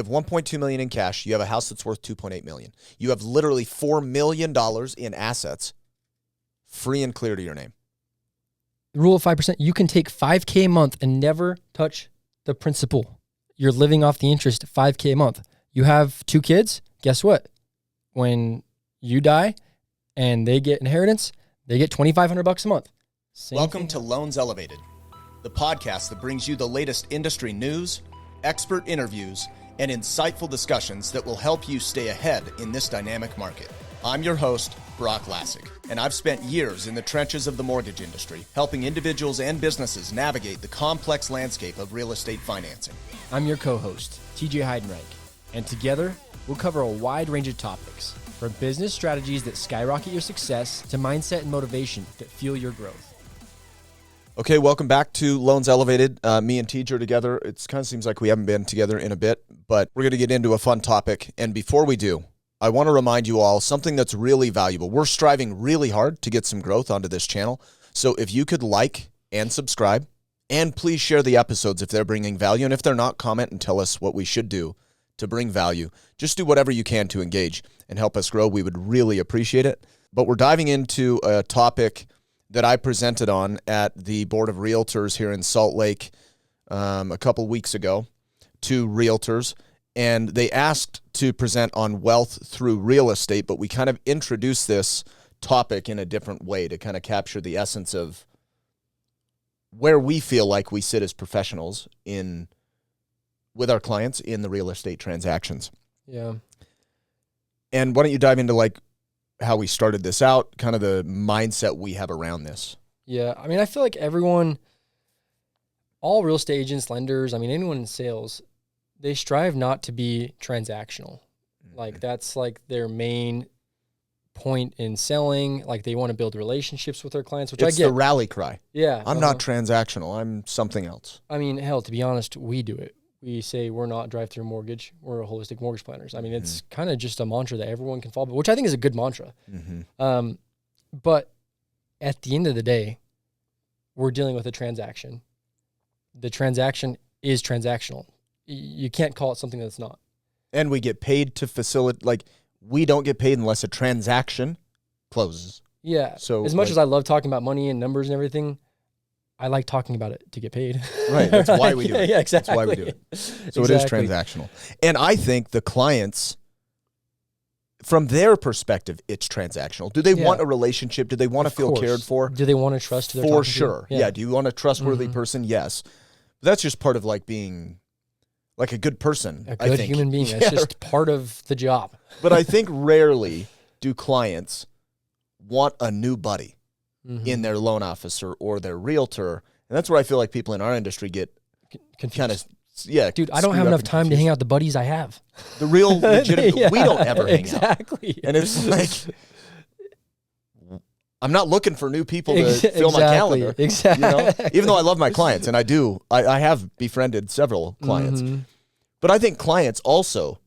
You have 1.2 million in cash. You have a house that's worth 2.8 million. You have literally $4 million in assets, free and clear to your name. Rule of 5%. You can take $5K a month and never touch the principal. You're living off the interest, $5K a month. You have 2 kids. Guess what? When you die and they get inheritance, they get $2,500 a month. Welcome to Loans Elevated, the podcast that brings you the latest industry news, expert interviews, and insightful discussions that will help you stay ahead in this dynamic market. I'm your host, Brock Lassig, and I've spent years in the trenches of the mortgage industry, helping individuals and businesses navigate the complex landscape of real estate financing. I'm your co-host, TJ Heidenreich, and together we'll cover a wide range of topics, from business strategies that skyrocket your success to mindset and motivation that fuel your growth. Okay, welcome back to Loans Elevated. Me and TJ are together. It kind of seems like we haven't been together in a bit, but we're going to get into a fun topic. And before we do, I want to remind you all something that's really valuable. We're striving really hard to get some growth onto this channel. So if you could like and subscribe, and please share the episodes if they're bringing value. And if they're not, comment and tell us what we should do to bring value. Just do whatever you can to engage and help us grow. We would really appreciate it. But we're diving into a topic that I presented on at the Board of Realtors here in Salt Lake a couple weeks ago to Realtors. And they asked to present on wealth through real estate, but we kind of introduced this topic in a different way to kind of capture the essence of where we feel like we sit as professionals with our clients in the real estate transactions. Yeah. And why don't you dive into like how we started this out, kind of the mindset we have around this? Yeah. I mean, I feel like all real estate agents, lenders, anyone in sales, they strive not to be transactional. Like that's like their main point in selling. Like they want to build relationships with their clients, which it's I get. The rally cry. Yeah. I'm not transactional. I'm something else. I mean, hell, to be honest, we do it. We say we're not drive-through mortgage. We're holistic mortgage planners. I mean, it's kind of just a mantra that everyone can follow, which I think is a good mantra. But at the end of the day, we're dealing with a transaction. The transaction is transactional. You can't call it something that's not. And we get paid to facilitate, like we don't get paid unless a transaction closes. Yeah. So as much as I love talking about money and numbers and everything, I like talking about it to get paid. Right. That's why we do it. Yeah, exactly. That's why we do it. So It is transactional. And I think the clients, from their perspective, it's transactional. Do they want a relationship? Do they want to feel cared for? Do they want to trust who they're For talking sure. to? Yeah. Do you want a trustworthy person? Yes. But that's just part of like being like a good person. A good human being. That's just part of the job. But I think rarely do clients want a new buddy in their loan officer or their realtor. And that's where I feel like people in our industry get kind of, Dude, I don't have enough time to hang out with the buddies I have. The real legitimate, we don't ever hang out. Exactly. And it's like, I'm not looking for new people to fill my calendar. Exactly. You know? Even though I love my clients, and I have befriended several clients. But I think clients also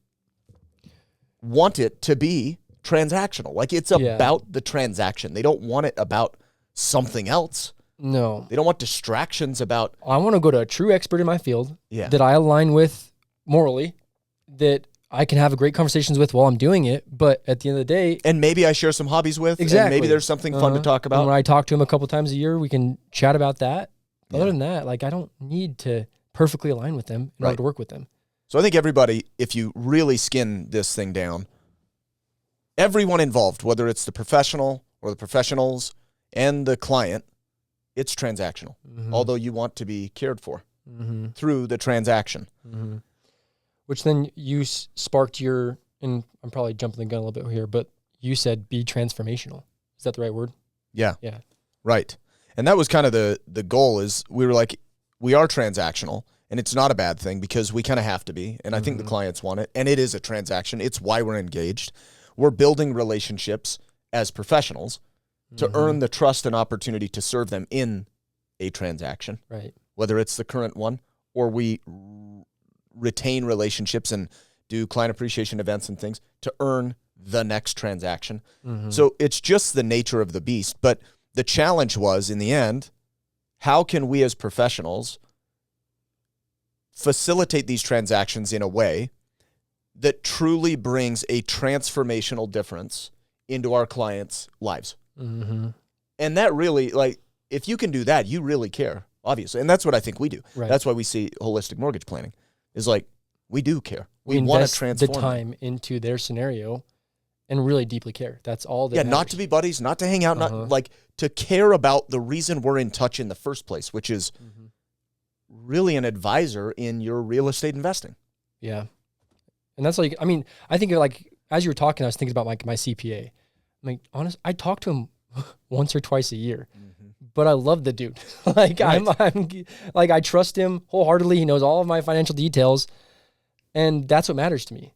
want it to be transactional. Like it's about the transaction. They don't want it about something else. No. They don't want distractions about. I want to go to a true expert in my field that I align with morally, that I can have a great conversations with while I'm doing it. But at the end of the day. And maybe I share some hobbies with. Exactly. And maybe there's something fun to talk about. And when I talk to him a couple times a year, we can chat about that. Other than that, like I don't need to perfectly align with them in order to work with them. So I think everybody, if you really skin this thing down, everyone involved, whether it's the professional or the professionals and the client, it's transactional. Although you want to be cared for through the transaction. Which then you sparked and I'm probably jumping the gun a little bit here, but you said be transformational. Is that the right word? Yeah. Yeah. Right. And that was kind of the goal is we were like, we are transactional. And it's not a bad thing because we kind of have to be. And I think the clients want it. And it is a transaction. It's why we're engaged. We're building relationships as professionals to earn the trust and opportunity to serve them in a transaction. Right. Whether it's the current one or we retain relationships and do client appreciation events and things to earn the next transaction. So it's just the nature of the beast. But the challenge was, in the end, how can we as professionals facilitate these transactions in a way that truly brings a transformational difference into our clients' lives. Mm-hmm. And that really, like, if you can do that, you really care, obviously. And that's what I think we do. Right. That's why we see holistic mortgage planning is like, we do care. We want to invest transform the time into their scenario and really deeply care. That's all that matters. not to be buddies, not to hang out, not like to care about the reason we're in touch in the first place, which is really an advisor in your real estate investing. Yeah. And that's like, I mean, I think like, as you were talking, I was thinking about like my CPA. I'm like, honest, I talk to him once or twice a year, but I love the dude. Like I'm like, I trust him wholeheartedly. He knows all of my financial details, and that's what matters to me.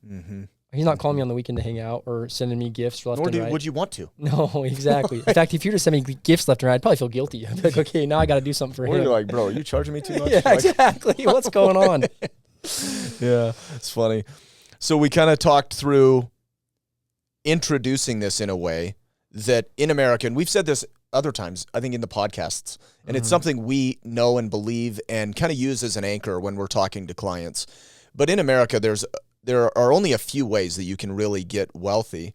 He's not calling me on the weekend to hang out or sending me gifts left and right. Would you want to? No, exactly. In fact, if you were to send me gifts left and right, I'd probably feel guilty. I'd be like, okay, now I got to do something for him. Or you're like, bro, are you charging me too much? Yeah, exactly. What's going on? Yeah, it's funny. So we kind of talked through introducing this in a way that in America, and we've said this other times, I think in the podcasts, and it's something we know and believe and kind of use as an anchor when we're talking to clients. But in America, there are only a few ways that you can really get wealthy.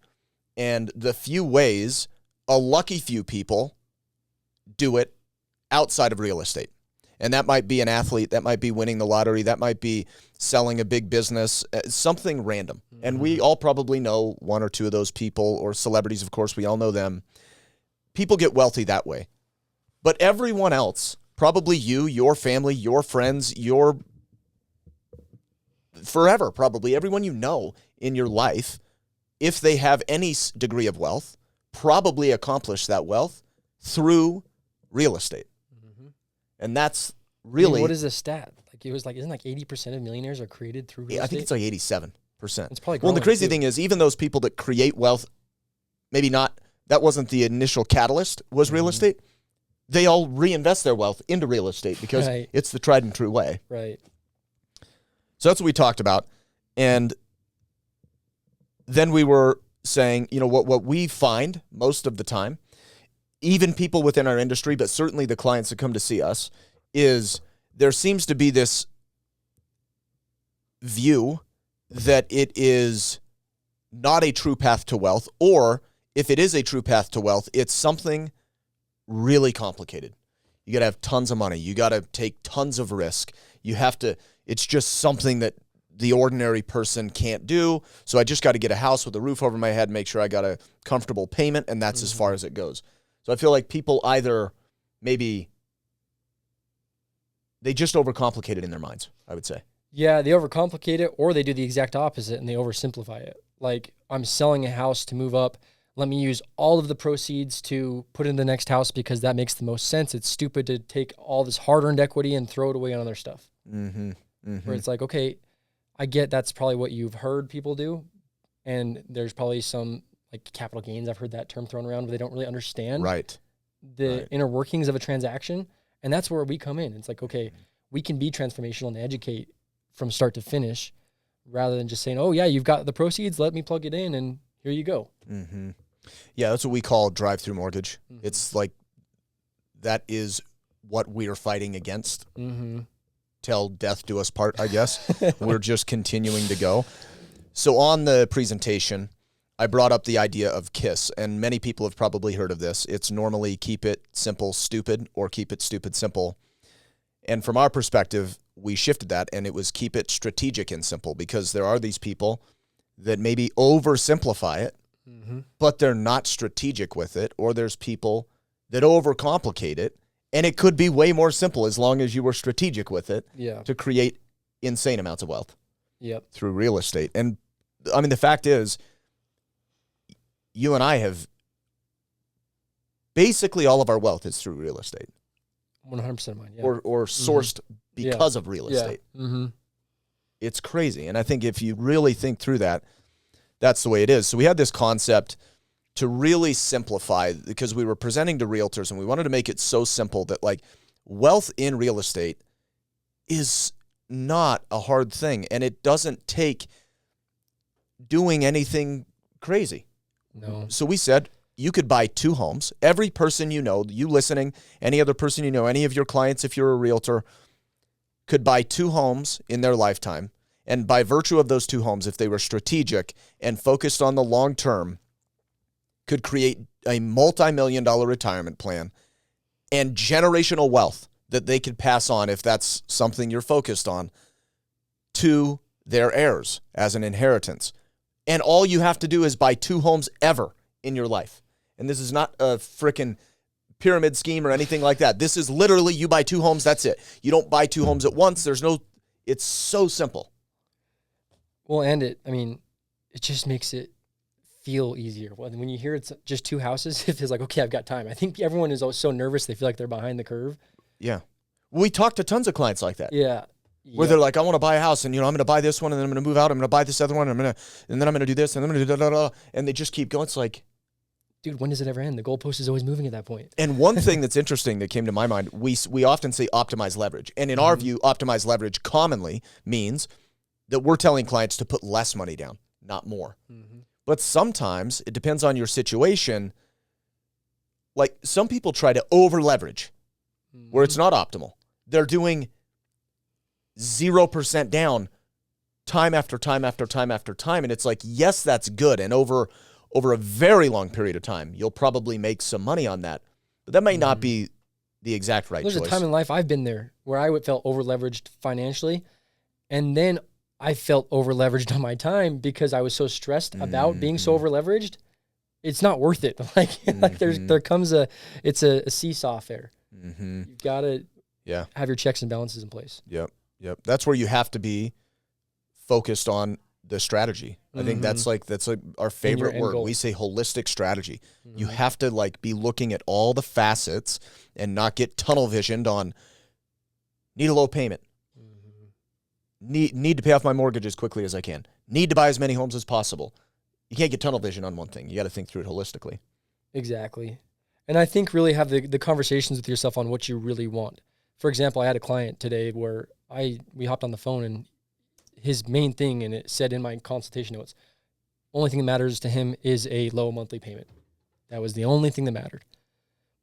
And the few ways, a lucky few people do it outside of real estate. And that might be an athlete, that might be winning the lottery, that might be selling a big business, something random. And we all probably know one or two of those people, or celebrities, of course, we all know them. People get wealthy that way. But everyone else, probably you, your family, your friends, forever, probably everyone you know in your life, if they have any degree of wealth, probably accomplish that wealth through real estate. And that's really... I mean, what is the stat? Like it was like, isn't like 80% of millionaires are created through real estate? I think it's like 87%. It's probably well, and the crazy thing is, even those people that create wealth, maybe not, that wasn't the initial catalyst, was real estate. They all reinvest their wealth into real estate because it's the tried and true way. Right. So that's what we talked about. And then we were saying, you know, what we find most of the time, even people within our industry, but certainly the clients that come to see us, is there seems to be this view that it is not a true path to wealth, or if it is a true path to wealth, it's something really complicated. You got to have tons of money. You got to take tons of risk. You have to, it's just something that the ordinary person can't do. So I just got to get a house with a roof over my head and make sure I got a comfortable payment, and that's as far as it goes. So I feel like people either maybe they just overcomplicate it in their minds, I would say. Yeah, they overcomplicate it, or they do the exact opposite and they oversimplify it. Like, I'm selling a house to move up. Let me use all of the proceeds to put in the next house because that makes the most sense. It's stupid to take all this hard-earned equity and throw it away on other stuff. Where it's like, okay, I get that's probably what you've heard people do, and there's probably some like capital gains. I've heard that term thrown around, but they don't really understand the inner workings of a transaction. And that's where we come in. It's like, okay, we can be transformational and educate from start to finish rather than just saying, oh yeah, you've got the proceeds, let me plug it in and here you go. Yeah, that's what we call drive-through mortgage. It's like, that is what we're fighting against. Till death do us part, I guess. We're just continuing to go. So on the presentation, I brought up the idea of KISS, and many people have probably heard of this. It's normally keep it simple, stupid, or keep it stupid, simple. And from our perspective, we shifted that, and it was keep it strategic and simple, because there are these people that maybe oversimplify it, but they're not strategic with it, or there's people that overcomplicate it, and it could be way more simple as long as you were strategic with it to create insane amounts of wealth through real estate. And I mean, the fact is, you and I have basically all of our wealth is through real estate. 100% of mine, or sourced because of real estate. It's crazy. And I think if you really think through that, that's the way it is. So we had this concept to really simplify, because we were presenting to realtors and we wanted to make it so simple that, like, wealth in real estate is not a hard thing, and it doesn't take doing anything crazy. No. So we said, you could buy 2 homes. Every person you know, you listening, any other person you know, any of your clients, if you're a realtor, could buy 2 homes in their lifetime, And by virtue of those 2 homes, if they were strategic and focused on the long term, could create a multi-million-dollar retirement plan and generational wealth that they could pass on, if that's something you're focused on, to their heirs as an inheritance. And all you have to do is buy 2 homes ever in your life. And this is not a freaking pyramid scheme or anything like that. This is literally, you buy 2 homes, that's it. You don't buy 2 homes at once. It's so simple. Well, and it just makes it feel easier. When you hear it's just 2 houses, it feels like, okay, I've got time. I think everyone is always so nervous. They feel like they're behind the curve. Yeah. We talk to tons of clients like that. Yeah. Where they're like, I want to buy a house, and I'm going to buy this one, and then I'm going to move out. I'm going to buy this other one, and then I'm going to do this, and then I'm going to do da da da, and they just keep going. It's like, dude, when does it ever end? The goalpost is always moving at that point. And one thing that's interesting that came to my mind, we often say optimize leverage, and in our view, optimize leverage commonly means that we're telling clients to put less money down, not more. But sometimes it depends on your situation. Like, some people try to over leverage where it's not optimal. They're doing 0% down time after time after time after time. And it's like, yes, that's good. And over a very long period of time, you'll probably make some money on that. But that may not be the exact right choice. There's a time in life I've been there where I felt over leveraged financially. And then I felt over leveraged on my time because I was so stressed about being so over leveraged. It's not worth it. There comes it's a seesaw affair. You've got to have your checks and balances in place. Yep. That's where you have to be focused on the strategy. I think that's like our favorite word. We say holistic strategy. You have to be looking at all the facets and not get tunnel visioned on need a low payment. Need to pay off my mortgage as quickly as I can. Need to buy as many homes as possible. You can't get tunnel vision on one thing. You got to think through it holistically. Exactly. And I think really have the conversations with yourself on what you really want. For example, I had a client today where we hopped on the phone, and his main thing, and it said in my consultation notes, only thing that matters to him is a low monthly payment. That was the only thing that mattered.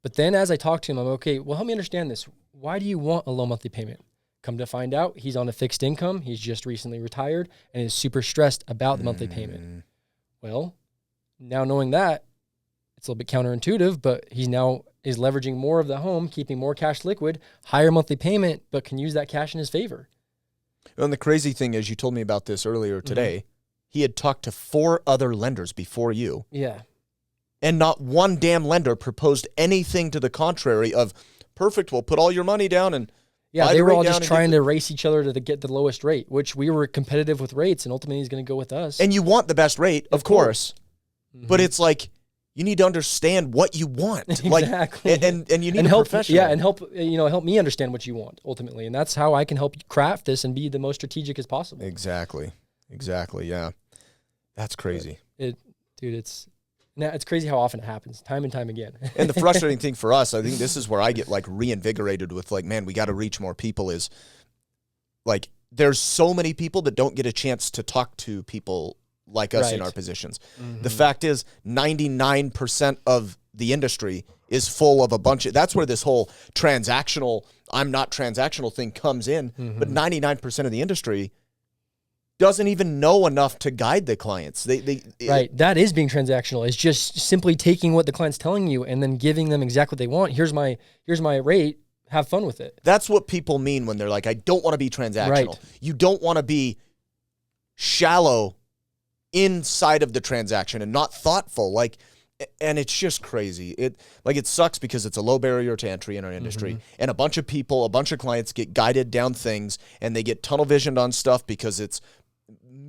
But then as I talked to him, I'm okay, well, help me understand this. Why do you want a low monthly payment? Come to find out, he's on a fixed income. He's just recently retired and is super stressed about the monthly payment. Well, now knowing that, it's a little bit counterintuitive, but he's now is leveraging more of the home, keeping more cash liquid, higher monthly payment, but can use that cash in his favor. And the crazy thing is, you told me about this earlier today. He had talked to 4 other lenders before you. Yeah. And not one damn lender proposed anything to the contrary of, perfect, we'll put all your money down and they were all just trying to race each other to get the lowest rate, which we were competitive with rates, and ultimately he's going to go with us. And you want the best rate, of course. But it's like, you need to understand what you want. Exactly. And you need a professional. Yeah, and help me understand what you want ultimately. And that's how I can help you craft this and be the most strategic as possible. Exactly, yeah. That's crazy. It's crazy how often it happens, time and time again. And the frustrating thing for us, I think this is where I get reinvigorated with man, we got to reach more people, is there's so many people that don't get a chance to talk to people like us in our positions. The fact is 99% of the industry is full of a bunch of, that's where this whole transactional, I'm not transactional thing comes in, but 99% of the industry doesn't even know enough to guide the clients. That is being transactional. It's just simply taking what the client's telling you and then giving them exactly what they want. Here's my rate. Have fun with it. That's what people mean when they're like, I don't want to be transactional. Right. You don't want to be shallow inside of the transaction and not thoughtful. And it's just crazy. It sucks because it's a low barrier to entry in our industry. And a bunch of clients get guided down things, and they get tunnel visioned on stuff because it's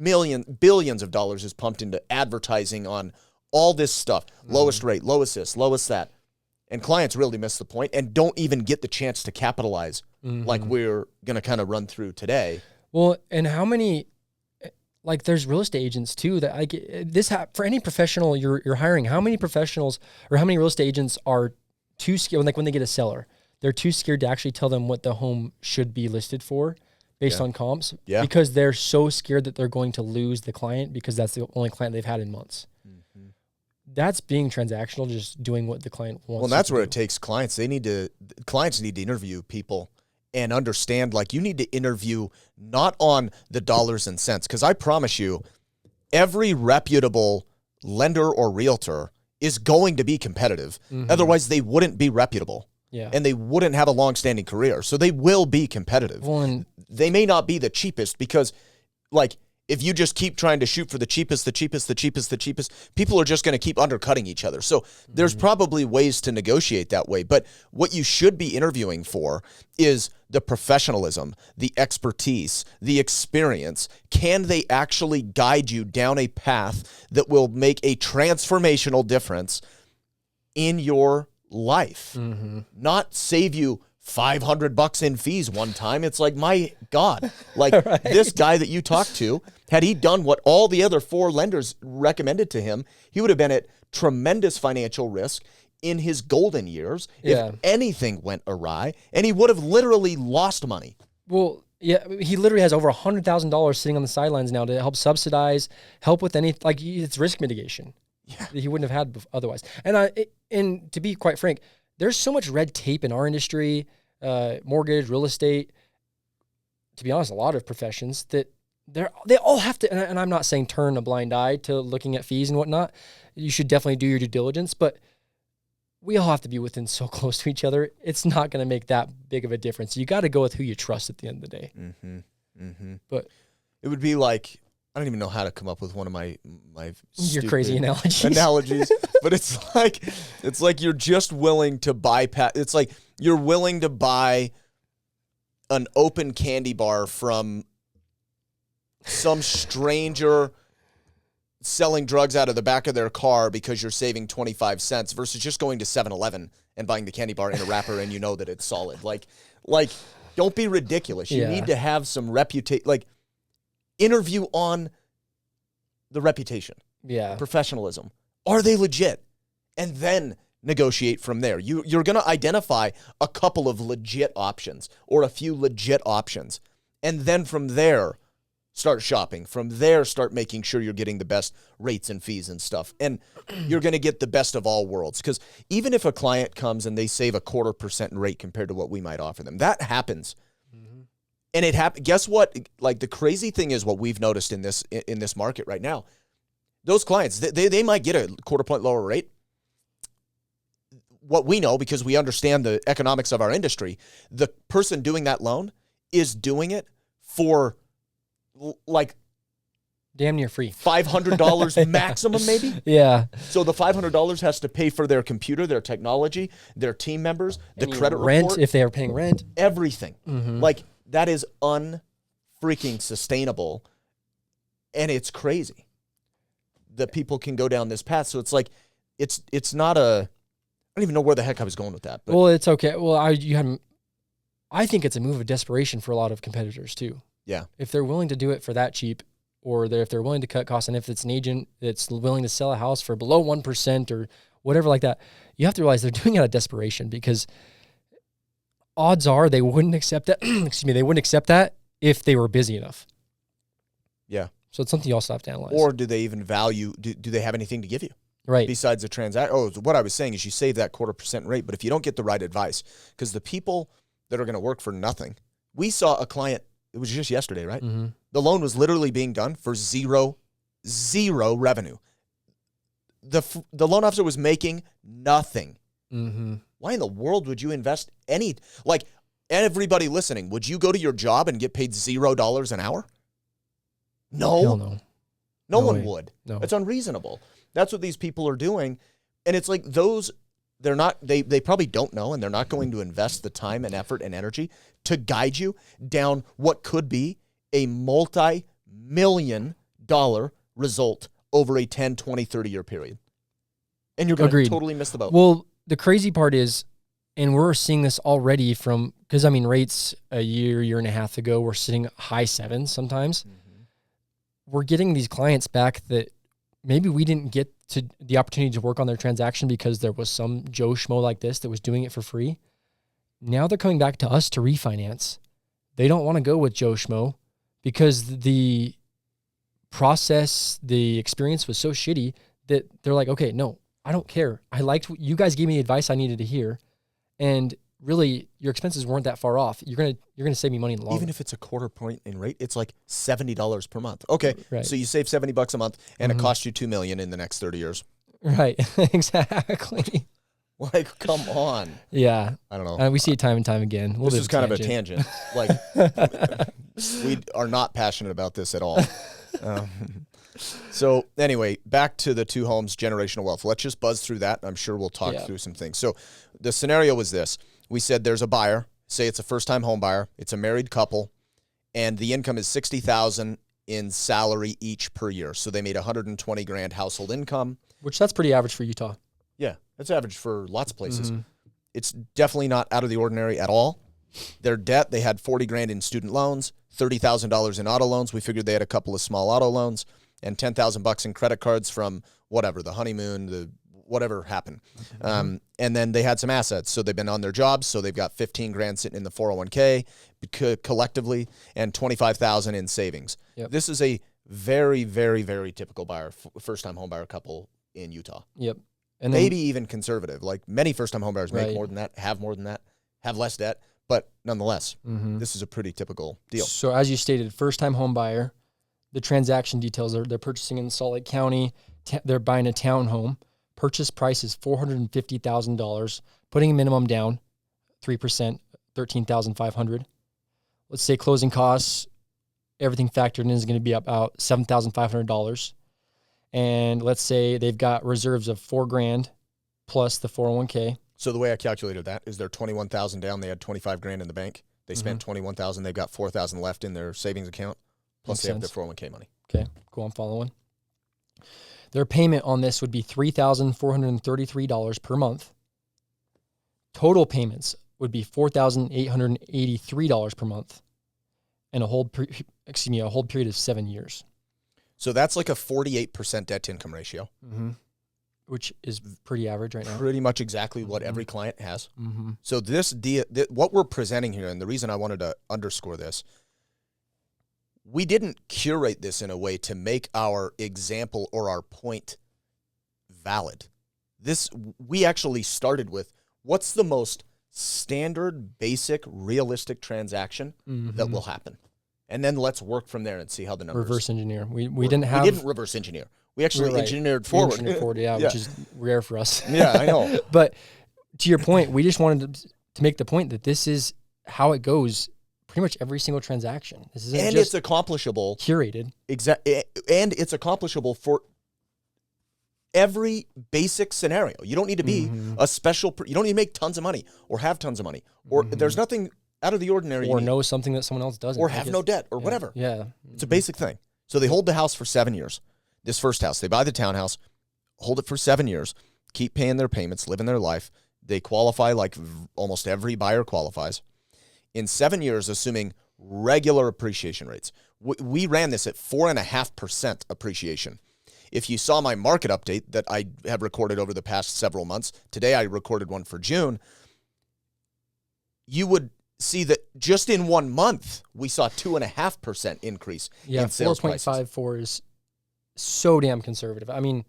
billions of dollars is pumped into advertising on all this stuff. Lowest rate, lowest this, lowest that. And clients really miss the point and don't even get the chance to capitalize like we're going to kind of run through today. Well, and how many, there's real estate agents too that I get for any professional you're hiring, how many professionals or how many real estate agents are too scared when they get a seller, they're too scared to actually tell them what the home should be listed for based on comps because they're so scared that they're going to lose the client because that's the only client they've had in months. That's being transactional, just doing what the client wants. Well, that's where it takes clients. Clients need to interview people and understand, like, you need to interview not on the dollars and cents, because I promise you, every reputable lender or realtor is going to be competitive. Otherwise, they wouldn't be reputable. Yeah. And they wouldn't have a long-standing career. So they will be competitive. Well, they may not be the cheapest because, like, if you just keep trying to shoot for the cheapest, people are just going to keep undercutting each other. So there's probably ways to negotiate that way. But what you should be interviewing for is the professionalism, the expertise, the experience. Can they actually guide you down a path that will make a transformational difference in your life? Not save you $500 in fees one time. It's like, my God, like right. This guy that you talked to, had he done what all the other 4 lenders recommended to him, he would have been at tremendous financial risk in his golden years if anything went awry, and he would have literally lost money. Well, yeah, he literally has over $100,000 sitting on the sidelines now to help subsidize, help with any, like, it's risk mitigation. Yeah. That he wouldn't have had otherwise. And to be quite frank, there's so much red tape in our industry, mortgage, real estate, to be honest, a lot of professions that they all have to, and I'm not saying turn a blind eye to looking at fees and whatnot. You should definitely do your due diligence, but we all have to be within so close to each other. It's not going to make that big of a difference. You got to go with who you trust at the end of the day. But it would be like, I don't even know how to come up with one of my your crazy analogies. But it's like you're just willing to bypass. It's like you're willing to buy an open candy bar from some stranger selling drugs out of the back of their car because you're saving 25 cents versus just going to 7-Eleven and buying the candy bar in a wrapper and you know that it's solid. Like don't be ridiculous. You need to have some reputation. Like, interview on the reputation, professionalism. Are they legit? And then negotiate from there. You're going to identify a couple of legit options or a few legit options. And then from there, start shopping. From there, start making sure you're getting the best rates and fees and stuff. And you're going to get the best of all worlds. Because even if a client comes and they save 0.25% in rate compared to what we might offer them, that happens. And it happened. Guess what? Like, the crazy thing is what we've noticed in this market right now. Those clients, they might get a 0.25 point lower rate. What we know, because we understand the economics of our industry, the person doing that loan is doing it for like damn near free, $500 maximum, maybe. Yeah. So the $500 has to pay for their computer, their technology, their team members, the credit rent report, if they are paying rent, everything. Like, that is unfreaking sustainable, and it's crazy that people can go down this path. So it's like, it's not a, I don't even know where the heck I was going with that. But. Well, it's okay. Well, I think it's a move of desperation for a lot of competitors too. Yeah. If they're willing to do it for that cheap, or if they're willing to cut costs, and if it's an agent that's willing to sell a house for below 1% or whatever like that, you have to realize they're doing it out of desperation, because odds are they wouldn't accept that. Excuse me, they wouldn't accept that if they were busy enough. Yeah. So it's something you also have to analyze. Or do they even value? Do they have anything to give you? Right. Besides the transaction. Oh, what I was saying is you save that 0.25% rate, but if you don't get the right advice, because the people that are going to work for nothing, we saw a client. It was just yesterday, right? The loan was literally being done for zero revenue. The loan officer was making nothing. Why in the world would you invest any, like, everybody listening, would you go to your job and get paid $0 an hour? No. Hell no. No one would. No. It's unreasonable. That's what these people are doing. And it's like they probably don't know, and they're not going to invest the time and effort and energy to guide you down what could be a multi-million-dollar result over a 10, 20, 30-year period. And you're going to totally miss the boat. Well, the crazy part is, and we're seeing this already because, I mean, rates a year and a half ago were sitting high 7s sometimes. We're getting these clients back that maybe we didn't get to the opportunity to work on their transaction because there was some Joe Schmo like this that was doing it for free. Now they're coming back to us to refinance. They don't want to go with Joe Schmo because the process, the experience was so shitty that they're like, okay, no, I don't care. I liked what you guys gave me the advice I needed to hear. And really your expenses weren't that far off. You're gonna save me money in the long Even run. if it's a quarter point in rate, it's like $70 per month. Okay, Right. so you save $70 a month, and it costs you $2 million in the next 30 years. Right. Exactly. Like, come on. Yeah. I don't know. We see it time and time again. This is kind of a tangent. Like, we are not passionate about this at all. So anyway, back to the 2 homes, generational wealth. Let's just buzz through that. I'm sure we'll talk through some things. So the scenario was this. We said there's a buyer. Say it's a first-time home buyer. It's a married couple, and the income is $60,000 in salary each per year. So they made $120,000 household income. Which that's pretty average for Utah. Yeah, that's average for lots of places. It's definitely not out of the ordinary at all. Their debt, they had $40,000 in student loans, $30,000 in auto loans. We figured they had a couple of small auto loans, and $10,000 in credit cards from whatever, the honeymoon, the whatever happened. And then they had some assets. So they've been on their jobs. So they've got $15,000 sitting in the 401k collectively, and $25,000 in savings. Yep. This is a very, very, very typical buyer, first-time home buyer couple in Utah. Yep. And then, Maybe even conservative. Like many first-time home buyers make more than that, have more than that, have less debt. But nonetheless, this is a pretty typical deal. So as you stated, first-time home buyer, the transaction details are they're purchasing in Salt Lake County. They're buying a townhome. Purchase price is $450,000. Putting a minimum down, 3%, $13,500. Let's say closing costs, everything factored in is going to be about $7,500. And let's say they've got reserves of $4,000 plus the 401k. So the way I calculated that is they're $21,000 down. They had $25,000 in the bank. They spent $21,000. They've got $4,000 left in their savings account. Plus they have their 401k money. Okay, cool. I'm following. Their payment on this would be $3,433 per month. Total payments would be $4,883 per month, and a hold period of 7 years. So that's like a 48% debt to income ratio. Which is pretty average right now. Pretty much exactly what every client has. So what we're presenting here, and the reason I wanted to underscore this, we didn't curate this in a way to make our example or our point valid. We actually started with what's the most standard, basic, realistic transaction that will happen. And then let's work from there and see how the numbers reverse engineer. We didn't reverse engineer. We actually engineered forward. Which is rare for us. Yeah, I know. But to your point, we just wanted to make the point that this is how it goes pretty much every single transaction. This isn't and just it's accomplishable. Curated. And it's accomplishable for every basic scenario. You don't need to be a special, you don't need to make tons of money or have tons of money. Or there's nothing out of the ordinary. Or know something that someone else doesn't. Or have no debt or whatever. Yeah. It's a basic thing. So they hold the house for 7 years. This first house, they buy the townhouse, hold it for 7 years, keep paying their payments, living their life. They qualify like almost every buyer qualifies. In 7 years, assuming regular appreciation rates, we ran this at 4.5% appreciation. If you saw my market update that I have recorded over the past several months, today I recorded one for June, you would see that just in 1 month, we saw 2.5% increase in sales prices. 4.54 is so damn conservative. I mean,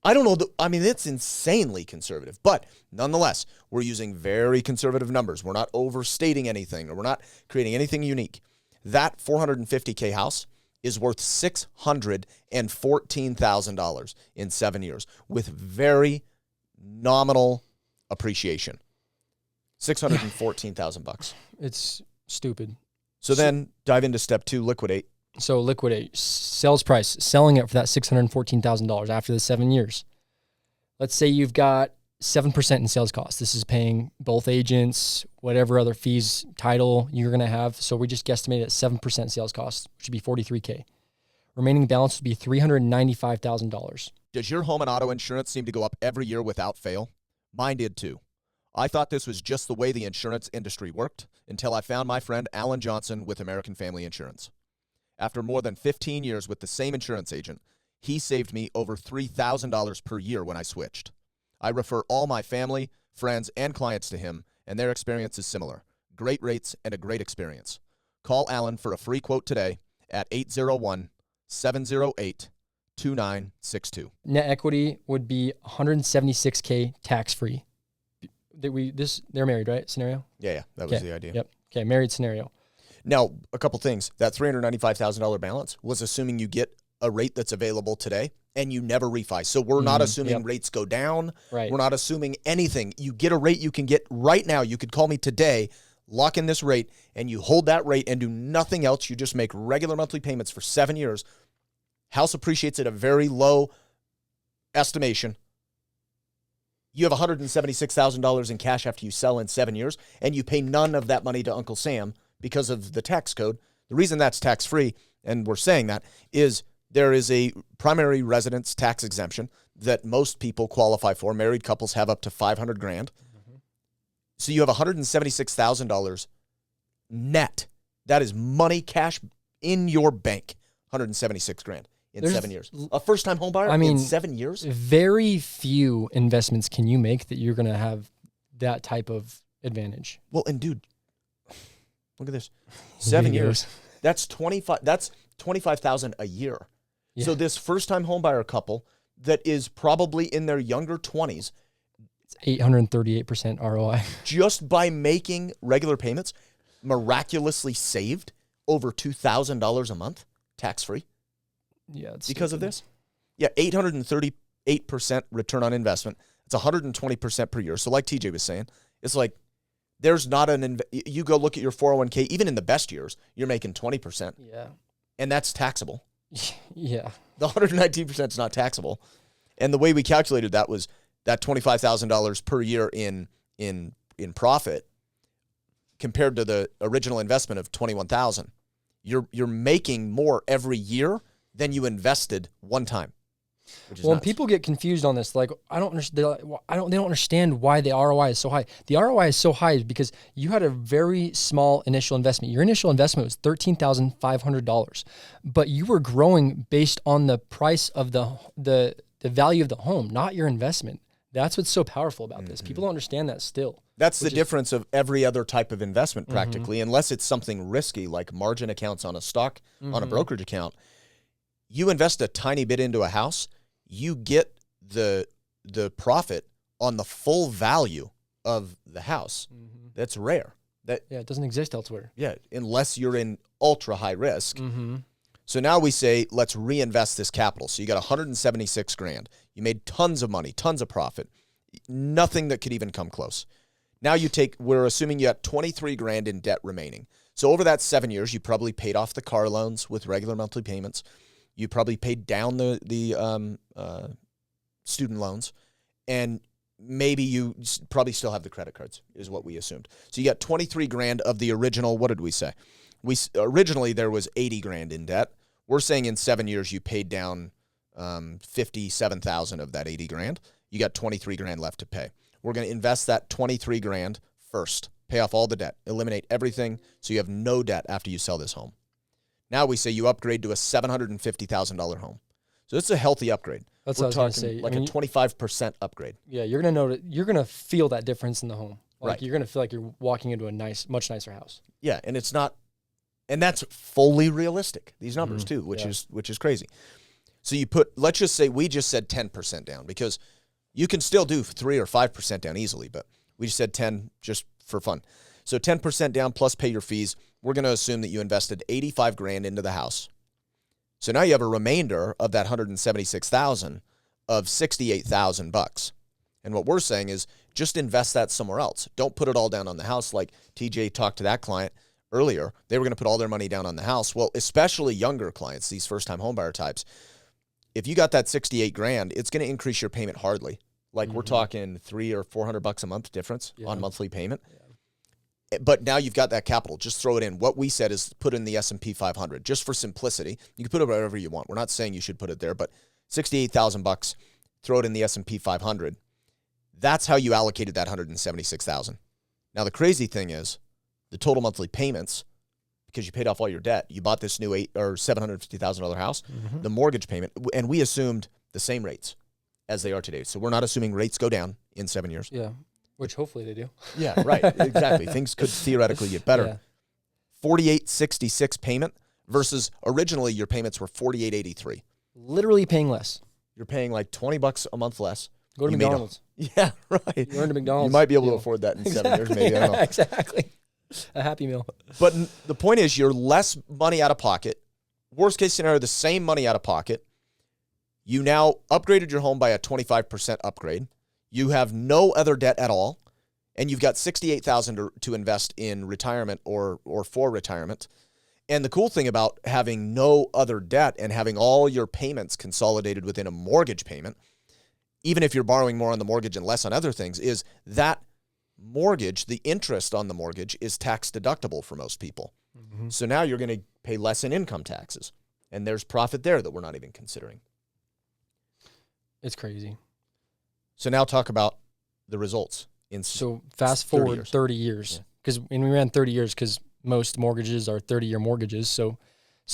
I don't know. It's insanely conservative, but nonetheless, we're using very conservative numbers. We're not overstating anything, or we're not creating anything unique. That $450K house is worth $614,000 in 7 years with very nominal appreciation. $614,000. It's stupid. So then dive into step 2, liquidate. So liquidate, sales price, selling it for that $614,000 after the 7 years. Let's say you've got 7% in sales costs. This is paying both agents, whatever other fees, title you're going to have. So we just guesstimate at 7% sales costs, which would be $43K. Remaining balance would be $395,000. Does your home and auto insurance seem to go up every year without fail? Mine did too. I thought this was just the way the insurance industry worked until I found my friend Alan Johnson with American Family Insurance. After more than 15 years with the same insurance agent, he saved me over $3,000 per year when I switched. I refer all my family, friends, and clients to him, and their experience is similar. Great rates and a great experience. Call Alan for a free quote today at 801-708-2962. Net equity would be $176K tax-free. they're married, right? Scenario. Yeah, that was the idea. Yep. Okay, married scenario. Now, a couple things. That $395,000 balance was assuming you get a rate that's available today and you never refi. So we're not assuming rates go down. Right. We're not assuming anything. You get a rate you can get right now. You could call me today, lock in this rate, and you hold that rate and do nothing else. You just make regular monthly payments for 7 years. House appreciates at a very low estimation. You have $176,000 in cash after you sell in 7 years, and you pay none of that money to Uncle Sam because of the tax code. The reason that's tax-free, and we're saying that, is there is a primary residence tax exemption that most people qualify for. Married couples have up to $500,000. Mm-hmm. So you have $176,000 net. That is money, cash in your bank. $176,000 in 7 years. A first-time home buyer in 7 years? Very few investments can you make that you're going to have that type of advantage. Well, and dude, look at this. 7 years. That's $25,000 a year. Yeah. So this first-time homebuyer couple that is probably in their younger 20s, it's 838% ROI. Just by making regular payments, miraculously saved over $2,000 a month, tax-free. Yeah, it's because of this. Yeah, 838% return on investment. It's 120% per year. So like TJ was saying, it's like there's not you go look at your 401k, even in the best years, you're making 20%. Yeah. And that's taxable. Yeah. The 119% is not taxable. And the way we calculated that was that $25,000 per year in profit compared to the original investment of $21,000. You're making more every year than you invested one time. Which is well, nuts. People get confused on this. Like, they don't understand why the ROI is so high. The ROI is so high because you had a very small initial investment. Your initial investment was $13,500, but you were growing based on the price of the value of the home, not your investment. That's what's so powerful about this. People don't understand that still. That's the difference of every other type of investment practically, unless it's something risky like margin accounts on a stock, on a brokerage account. You invest a tiny bit into a house, you get the profit on the full value of the house. That's rare. It doesn't exist elsewhere. Yeah, unless you're in ultra high risk. So now we say, let's reinvest this capital. So you got $176,000. You made tons of money, tons of profit. Nothing that could even come close. Now we're assuming you got $23,000 in debt remaining. So over that 7 years, you probably paid off the car loans with regular monthly payments. You probably paid down the student loans, and maybe you probably still have the credit cards, is what we assumed. So you got $23,000 of the original. What did we say? Originally there was $80,000 in debt. We're saying in 7 years you paid down $57,000 of that $80,000. You got $23,000 left to pay. We're going to invest that $23,000 first, pay off all the debt, eliminate everything, so you have no debt after you sell this home. Now we say you upgrade to a $750,000 home. So it's a healthy upgrade. That's what I was going to say. Like a 25% upgrade. Yeah, you're going to feel that difference in the home. Like right. You're going to feel like you're walking into a much nicer house. Yeah, and it's not, and that's fully realistic. These numbers too, which is crazy. So let's just say we just said 10% down because you can still do 3 or 5% down easily, but we just said 10 just for fun. So 10% down plus pay your fees. We're going to assume that you invested $85,000 into the house. So now you have a remainder of that $176,000 of $68,000. And what we're saying is just invest that somewhere else. Don't put it all down on the house like TJ talked to that client earlier. They were going to put all their money down on the house. Well, especially younger clients, these first-time homebuyer types, if you got that $68,000, it's going to increase your payment hardly. Like we're talking $300 or $400 a month difference on monthly payment. Yeah. But now you've got that capital. Just throw it in. What we said is put in the S&P 500 just for simplicity. You can put it wherever you want. We're not saying you should put it there, but $68,000, throw it in the S&P 500. That's how you allocated that $176,000. Now the crazy thing is the total monthly payments, because you paid off all your debt. You bought this new $750,000 house, the mortgage payment, and we assumed the same rates as they are today. So we're not assuming rates go down in 7 years. Yeah. Which hopefully they do. Yeah, right. Exactly. Things could theoretically get better. Yeah. $48.66 payment versus originally your payments were $48.83. Literally paying less. You're paying like $20 a month less. Go to you McDonald's. Yeah, right. You earned a McDonald's. You might be able to deal. afford that in Exactly. 7 years, maybe. I don't know. Exactly. A Happy Meal. But the point is, you're less money out of pocket. Worst case scenario, the same money out of pocket. You now upgraded your home by a 25% upgrade. You have no other debt at all, and you've got $68,000 to invest in retirement or for retirement. And the cool thing about having no other debt and having all your payments consolidated within a mortgage payment, even if you're borrowing more on the mortgage and less on other things, is that mortgage, the interest on the mortgage, is tax deductible for most people. Mm-hmm. So now you're going to pay less in income taxes, and there's profit there that we're not even considering. It's crazy. So now talk about the results. So fast forward 30 years. Because we ran 30 years because most mortgages are 30-year mortgages. So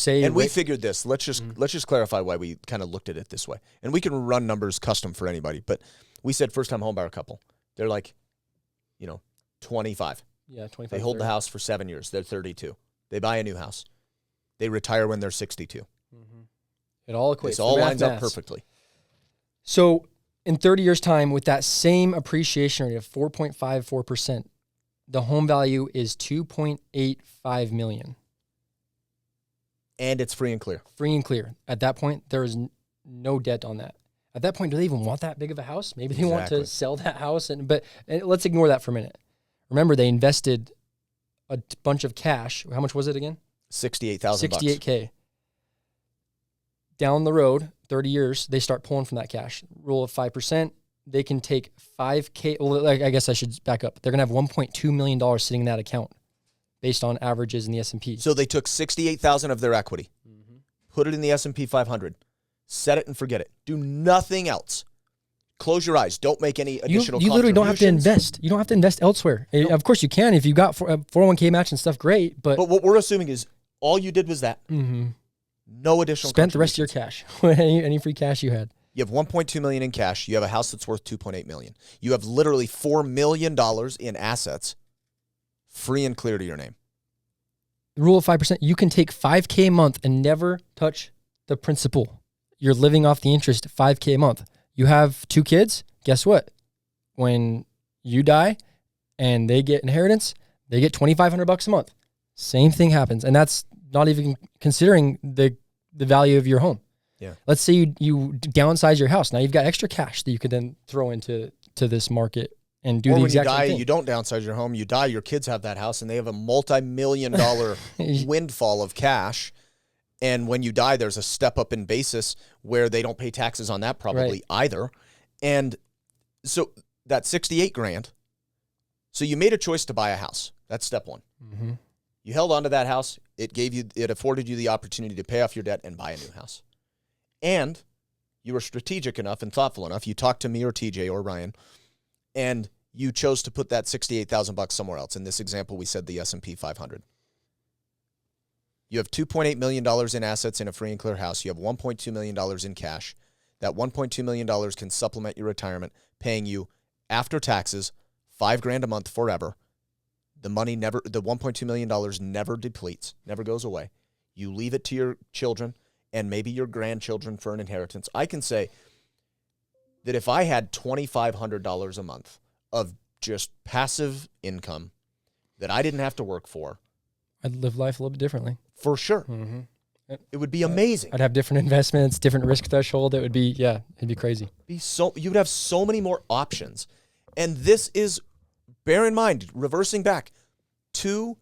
we figured this. Let's just clarify why we kind of looked at it this way. And we can run numbers custom for anybody. But we said first-time homebuyer couple. They're like, 25. Yeah, 25. They hold the house for 7 years. They're 32. They buy a new house. They retire when they're 62. Mm-hmm. It all equates. This all lines up perfectly. So in 30 years' time, with that same appreciation rate of 4.54%, the home value is $2.85 million. And it's free and clear. Free and clear. At that point, there is no debt on that. At that point, do they even want that big of a house? Maybe they want to sell that house. But let's ignore that for a minute. Remember, they invested a bunch of cash. How much was it again? $68,000. $68K. Down the road, 30 years, they start pulling from that cash. Rule of 5%, they can take $5K. Well, I guess I should back up. They're going to have $1.2 million sitting in that account based on averages in the S&P. So they took $68,000 of their equity, put it in the S&P 500, set it and forget it. Do nothing else. Close your eyes. Don't make any additional You literally don't have to invest. You don't have to invest elsewhere. Nope. Of course you can. If you got 401k match and stuff, great. But what we're assuming is all you did was that. Mm-hmm. No additional Spent the rest of your cash. any free cash you had. You have $1.2 million in cash. You have a house that's worth $2.8 million. You have literally $4 million in assets free and clear to your name. Rule of 5%, you can take $5K a month and never touch the principal. You're living off the interest, $5K a month. You have 2 kids, guess what? When you die and they get inheritance, they get $2,500 a month. Same thing happens. And that's not even considering the value of your home. Yeah. Let's say you downsize your house. Now you've got extra cash that you could then throw into this market and do the exact same thing. You don't downsize your home. You die, your kids have that house, and they have a multi-million-dollar windfall of cash. And when you die, there's a step up in basis where they don't pay taxes on that probably either. And so that $68,000. So you made a choice to buy a house. That's step one. Mm-hmm. You held on to that house. It afforded you the opportunity to pay off your debt and buy a new house. And you were strategic enough and thoughtful enough. You talked to me or TJ or Ryan, and you chose to put that $68,000 somewhere else. In this example, we said the S&P 500. You have $2.8 million in assets in a free and clear house. You have $1.2 million in cash. That $1.2 million can supplement your retirement, paying you after taxes $5,000 a month forever. The $1.2 million never depletes, never goes away. You leave it to your children and maybe your grandchildren for an inheritance. I can say that if I had $2,500 a month of just passive income that I didn't have to work for, I'd live life a little bit differently. For sure. Mm-hmm. It would be amazing. I'd have different investments, different risk threshold. It would be, it'd be crazy. You would have so many more options. And this is, bear in mind, reversing back to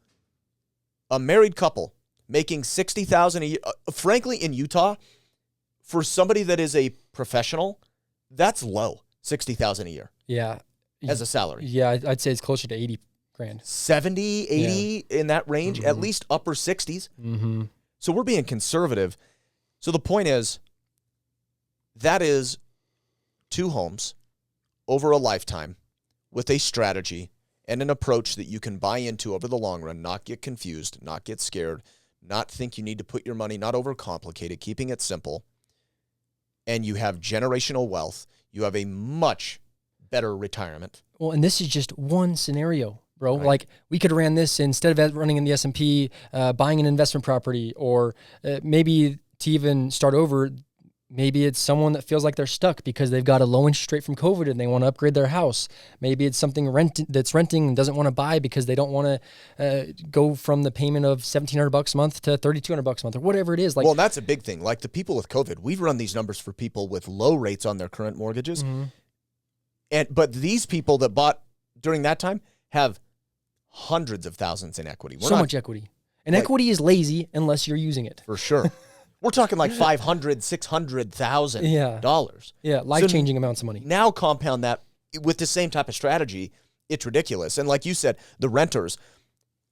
a married couple making $60,000 a year. Frankly, in Utah, for somebody that is a professional, that's low, $60,000 a year. Yeah. As a salary. Yeah, I'd say it's closer to $80,000. 70, 80 in that range, at least upper 60s. Mm-hmm. So we're being conservative. So the point is, that is 2 homes over a lifetime with a strategy and an approach that you can buy into over the long run, not get confused, not get scared, not think you need to put your money, not overcomplicate it, keeping it simple. And you have generational wealth. You have a much better retirement. Well, and this is just one scenario, bro. Right. Like, we could have ran this instead of running in the S&P, buying an investment property, or maybe to even start over, Maybe it's someone that feels like they're stuck because they've got a low interest rate from COVID and they want to upgrade their house. Maybe it's something that's renting and doesn't want to buy because they don't want to go from the payment of $1,700 a month to $3,200 a month or whatever it is. Well, that's a big thing. Like the people with COVID, we've run these numbers for people with low rates on their current mortgages. But these people that bought during that time have hundreds of thousands in equity. So much equity. And equity is lazy unless you're using it. For sure. We're talking like $500,000, $600,000. Yeah, life-changing amounts of money. Now compound that with the same type of strategy, it's ridiculous. And like you said, the renters,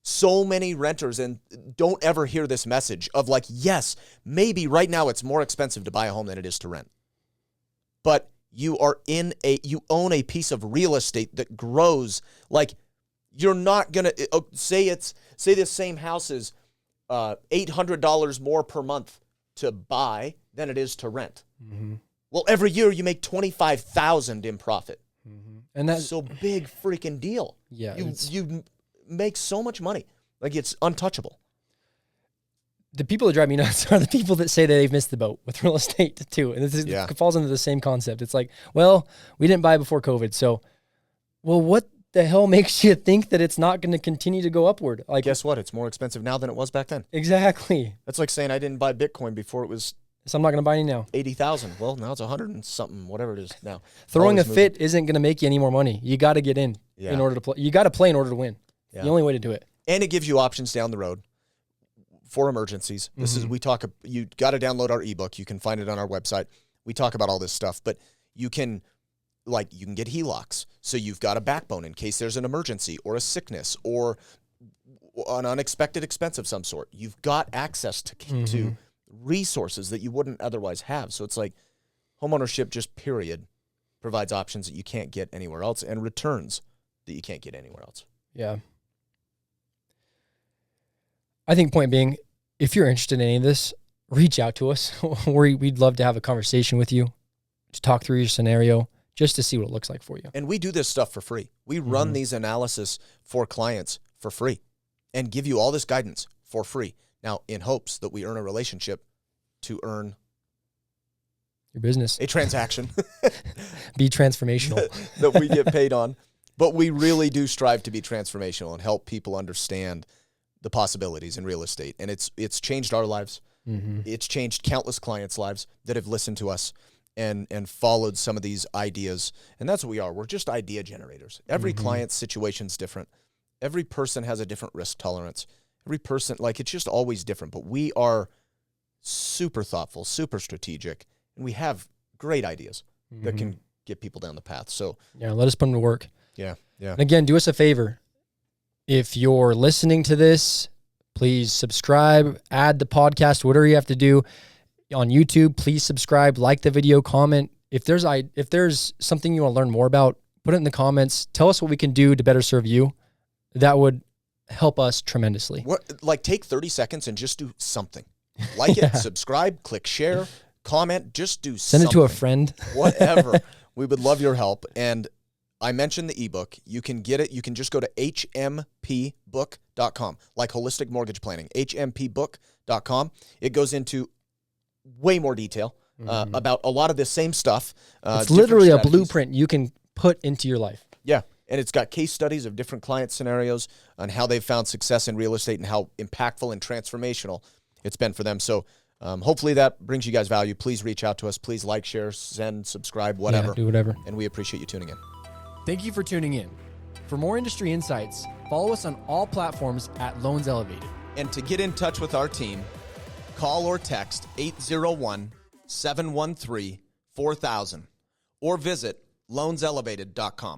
so many renters, and don't ever hear this message of like, yes, maybe right now it's more expensive to buy a home than it is to rent. But you own a piece of real estate that grows. Like, you're not going to say this same house is $800 more per month to buy than it is to rent. Well, every year you make $25,000 in profit. And that's so big freaking deal. Yeah. You make so much money. Like, it's untouchable. The people that drive me nuts are the people that say that they've missed the boat with real estate too. And it falls into the same concept. It's like, well, we didn't buy before COVID. So, well, what the hell makes you think that it's not going to continue to go upward? Like, guess what? It's more expensive now than it was back then. Exactly. That's like saying I didn't buy Bitcoin before it was. So I'm not going to buy any now. 80,000. Well, now it's 100 and something, whatever it is now. Throwing a fit isn't going to make you any more money. You got to get in order to play. You got to play in order to win. Yeah. The only way to do it. And it gives you options down the road for emergencies. This is, you got to download our ebook. You can find it on our website. We talk about all this stuff, but you can get HELOCs. So you've got a backbone in case there's an emergency or a sickness or an unexpected expense of some sort. You've got access to resources that you wouldn't otherwise have. So it's like homeownership, just period, provides options that you can't get anywhere else and returns that you can't get anywhere else. Yeah. I think point being, if you're interested in any of this, reach out to us. We'd love to have a conversation with you, to talk through your scenario, just to see what it looks like for you. And we do this stuff for free. We run these analysis for clients for free and give you all this guidance for free. Now, in hopes that we earn a relationship to earn your business, a transaction, be transformational, that we get paid on. But we really do strive to be transformational and help people understand the possibilities in real estate. And it's changed our lives. It's changed countless clients' lives that have listened to us and followed some of these ideas. And that's what we are. We're just idea generators. Every client's situation's different. Every person has a different risk tolerance. Every person, it's just always different. But we are super thoughtful, super strategic, and we have great ideas that can get people down the path. So yeah, let us put them to work. Yeah. And again, do us a favor. If you're listening to this, please subscribe, add the podcast, whatever you have to do. On YouTube, please subscribe, like the video, comment. If there's something you want to learn more about, put it in the comments. Tell us what we can do to better serve you. That would help us tremendously. Take 30 seconds and just do something. Like it, subscribe, click share, comment, just do something. Send it to a friend. Whatever. We would love your help. And I mentioned the ebook. You can get it. You can just go to hmpbook.com, like holistic mortgage planning, hmpbook.com. It goes into way more detail about a lot of the same stuff. It's literally a blueprint you can put into your life. Yeah. And it's got case studies of different client scenarios on how they've found success in real estate and how impactful and transformational it's been for them. So hopefully that brings you guys value. Please reach out to us. Please like, share, send, subscribe, whatever. Yeah, do whatever. And we appreciate you tuning in. Thank you for tuning in. For more industry insights, follow us on all platforms at Loans Elevated. And to get in touch with our team, call or text 801-713-4000 or visit loanselevated.com.